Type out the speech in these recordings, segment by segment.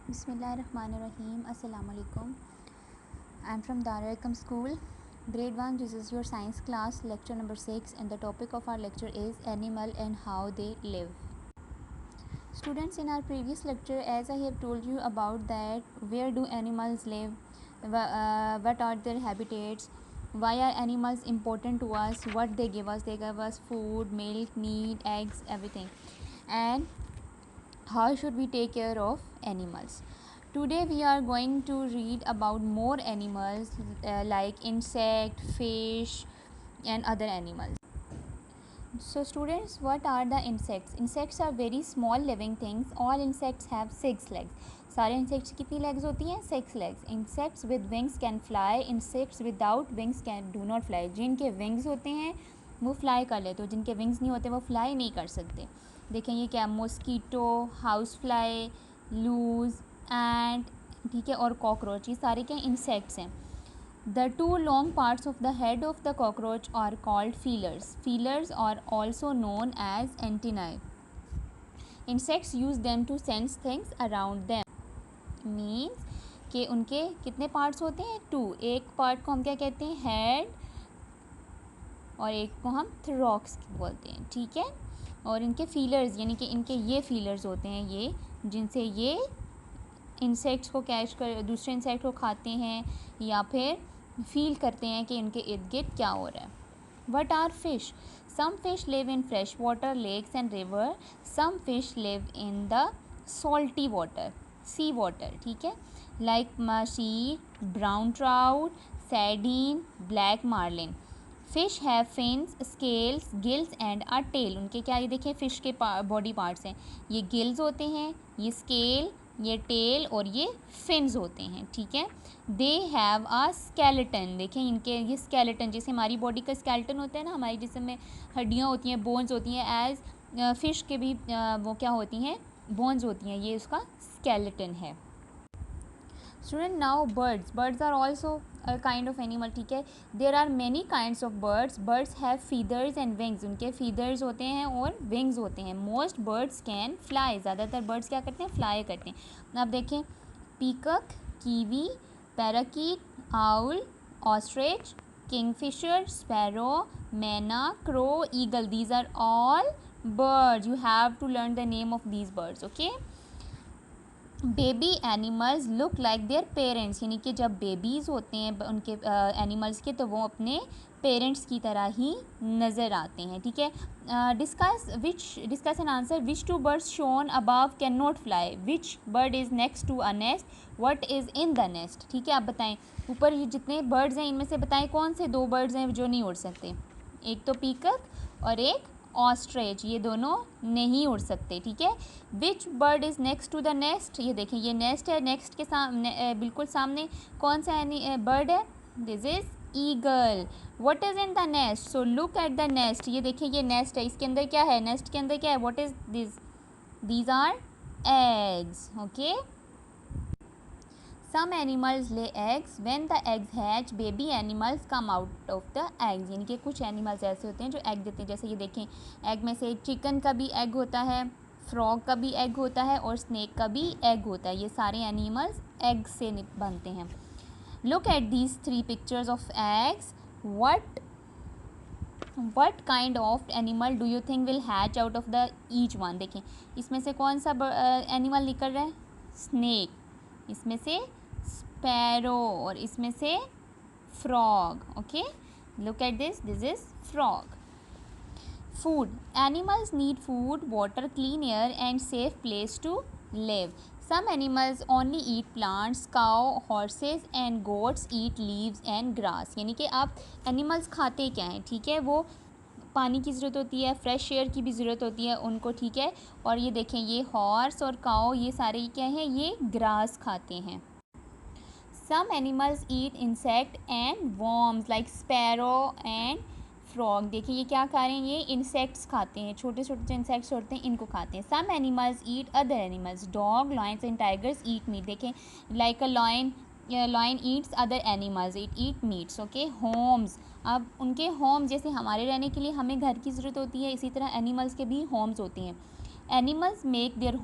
Bismillahirrahmanirrahim. Assalamu alaikum. I am from Darul Arqam School, grade 1. This is your science class, lecture number 6, and the topic of our lecture is animal and how they live. Students, in our previous lecture, as I have told you about that, where do animals live, what are their habitats, why are animals important to us, what they give us food, milk, meat, eggs, everything, and how should we take care of animals. Today we are going to read about more animals like insect, fish and other animals. So students, what are the insects? Insects are very small living things. All insects have 6 legs. सारे insects की कितनी legs होती हैं? 6 legs. Insects with wings can fly, insects without wings can do not fly. जिनके wings होते हैं वो fly कर लेते हो, जिनके विंग्स नहीं होते वो फ्लाई नहीं कर सकते. देखें ये क्या, मॉस्कीटो, हाउस फ्लाई, लूज, एंट, ठीक है, और कॉकरोच, ये सारे क्या इंसेक्ट्स हैं. The two long parts of the head of the cockroach are called feelers. Feelers are also known as antennae. Insects use them to sense things around them. Means कि उनके कितने पार्ट्स होते हैं? 2. एक पार्ट को हम क्या कहते हैं? हेड, और एक को हम थ्रॉक्स बोलते हैं, ठीक है. और इनके फीलर्स यानी कि इनके ये फीलर्स होते हैं, ये जिनसे ये इंसेक्ट्स को कैच कर दूसरे इंसेक्ट को खाते हैं या फिर फील करते हैं कि इनके इर्द गिर्द क्या हो रहा है. What are fish? Some fish live in fresh water lakes and river. Some fish live in the salty water, sea water, ठीक है, लाइक मछली, brown trout, sardine, black marlin. Fish have fins, scales, gills and a tail. उनके क्या, ये देखें fish के body parts हैं, ये गिल्स होते हैं, ये स्केल, ये टेल और ये फिन्स होते हैं, ठीक है. They have a skeleton. देखें इनके ये स्केलेटन, जैसे हमारी बॉडी का स्केलेटन होता है ना, हमारी जिस्म में हड्डियाँ होती हैं, बोन्स होती हैं, एज फिश के भी वो क्या होती हैं, बोन्स होती हैं, ये उसका स्केलेटन है. Student, now birds are also a kind of animal, ठीक है. There are many kinds of birds. Birds have feathers and wings. उनके फीदर्स होते हैं और विंग्स होते हैं. Most birds can fly. ज़्यादातर बर्ड्स क्या करते हैं? फ्लाई करते हैं. अब देखें, peacock, kiwi, parakeet, owl, ostrich, kingfisher, sparrow, myna, crow, eagle. These are all birds. You have to learn the name of these birds, okay. Baby animals look like their parents. यानी कि जब babies होते हैं उनके animals के, तो वो अपने पेरेंट्स की तरह ही नज़र आते हैं, ठीक है. Discuss an answer. Which two birds shown above can not fly. Which bird is next to a nest. What is in the nest. ठीक है, आप बताएं ऊपर ये जितने बर्ड्स हैं इनमें से बताएं कौन से 2 बर्ड्स हैं जो नहीं उड़ सकते. एक तो पीकॉक और एक ऑस्ट्रिच, ये दोनों नहीं उड़ सकते, ठीक है. Which bird is next to the nest. ये देखें ये नेस्ट है, नेक्स्ट के सामने बिल्कुल सामने कौन सा बर्ड है? This is eagle. What is in the nest. So look at the nest. ये देखें ये नेस्ट है, इसके अंदर क्या है? नेस्ट के अंदर क्या है? What is this? These are eggs, okay. Some animals lay eggs. When the eggs hatch, baby animals come out of the eggs. यानी कि कुछ एनिमल्स ऐसे होते हैं जो एग देते हैं. जैसे ये देखें, एग में से चिकन का भी एग होता है, फ्रॉग का भी एग होता है और स्नेक का भी एग होता है. ये सारे एनिमल्स एग से बनते हैं. Look at these 3 pictures of eggs. What kind of animal do you think will hatch out of the each one. देखें इसमें से कौन सा एनिमल निकल रहा है? स्नेक, इसमें से स्पैरो और इसमें से frog, okay. Look at this is frog. Food. Animals need food, water, clean air and safe place to live. Some animals only eat plants. Cow, horses and goats eat leaves and grass. यानी कि आप animals खाते क्या हैं, ठीक है. वो पानी की ज़रूरत होती है, फ्रेश एयर की भी ज़रूरत होती है उनको, ठीक है. और ये देखें ये हॉर्स और काऊ ये सारे क्या हैं? ये ग्रास खाते हैं. Some animals eat insect and worms like sparrow and frog. देखिए ये क्या खा रहे हैं? ये इंसेक्ट्स खाते हैं, छोटे छोटे जो इंसेक्ट्स होते हैं इनको खाते हैं. Some animals eat other animals. Dog, lions and tigers eat meat. देखें like a lion eats other animals, it eat meats, okay. Homes. अब उनके होम जैसे हमारे रहने के लिए हमें घर की ज़रूरत होती है, इसी तरह एनिमल्स के भी होम्स होती हैं. Animals make their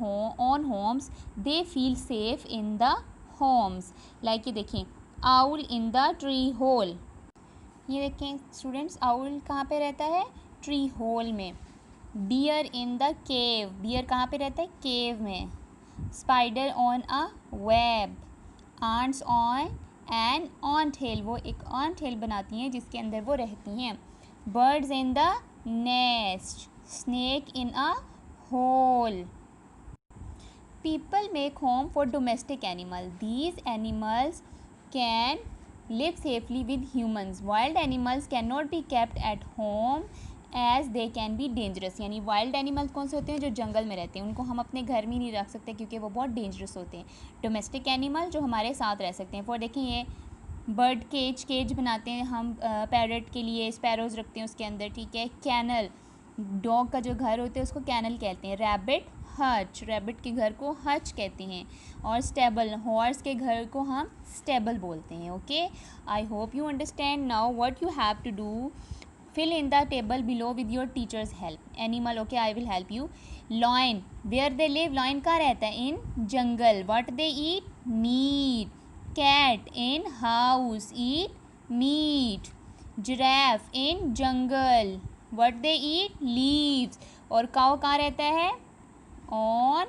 own homes, they feel safe in the homes. Like ये देखें, owl in the tree hole, ये देखें स्टूडेंट्स, आउल कहाँ पे रहता है? ट्री होल में। Bear in the cave, bear कहाँ पे रहता है? केव में। Spider on a web, ants on an ant hill, वो एक ऑन्ट हिल बनाती हैं जिसके अंदर वो रहती हैं। Birds in the nest, snake in a hole. People make home for domestic animals. These animals can live safely with humans. Wild animals cannot be kept at home as they can be dangerous. यानी wild animals कौन से होते हैं? जो जंगल में रहते हैं, उनको हम अपने घर में नहीं रख सकते क्योंकि वो बहुत डेंजरस होते हैं। डोमेस्टिक एनिमल जो हमारे साथ रह सकते हैं। फॉर देखें, ये बर्ड केज बनाते हैं हम पैरट के लिए, स्पैरोज रखते हैं उसके अंदर, ठीक है। कैनल, डॉग का जो घर होता है उसको कैनल कहते हैं। रैबिट हच, रैबिट के घर को हच कहते हैं। और स्टेबल, हॉर्स के घर को हम स्टेबल बोलते हैं। Okay, I hope you understand now what you have to do. Fill in the table below with your teacher's help. Animal, okay, I will help you. Lion, where they live, lion कहाँ रहता है? In jungle. What they eat? Meat. Cat in house, eat meat. Giraffe in jungle, what they eat? Leaves. और cow कहाँ रहता है? On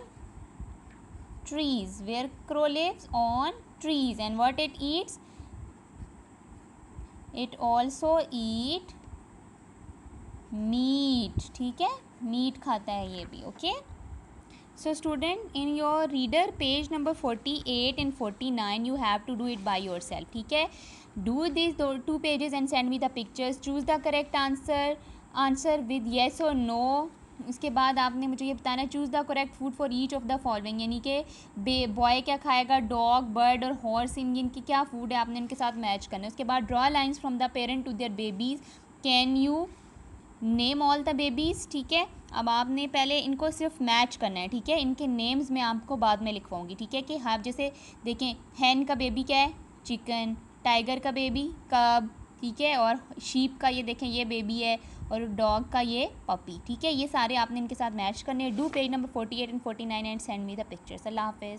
trees, where crow lives? On trees. And what it eats? It also eat meat, ठीक है, meet खाता है ये भी। Okay, so student, in your reader page number 48 and 49 you have to do it by yourself, ठीक है। do these two pages and send me the pictures. choose the correct answer with yes or no. उसके बाद आपने मुझे ये बताना है choose the correct food for each of the following, यानी कि बॉय क्या खाएगा, डॉग, बर्ड और हॉर्स, इनकी क्या फूड है, आपने इनके साथ मैच करना है। उसके बाद draw lines from the parent to their babies, can you name all the babies, ठीक है। अब आपने पहले इनको सिर्फ मैच करना है, ठीक है। इनके नेम्स मैं आपको बाद में लिखवाऊंगी, ठीक है। कि हाँ, जैसे देखें, हैन का बेबी क्या है? चिकन। टाइगर का बेबी कब, ठीक है। और शीप का ये देखें, ये बेबी है। और डॉग का ये पपी, ठीक है। ये सारे आपने इनके साथ मैच करने हैं। Do page number 48 and 49 and send me the pictures. अल्लाह हाफिज़।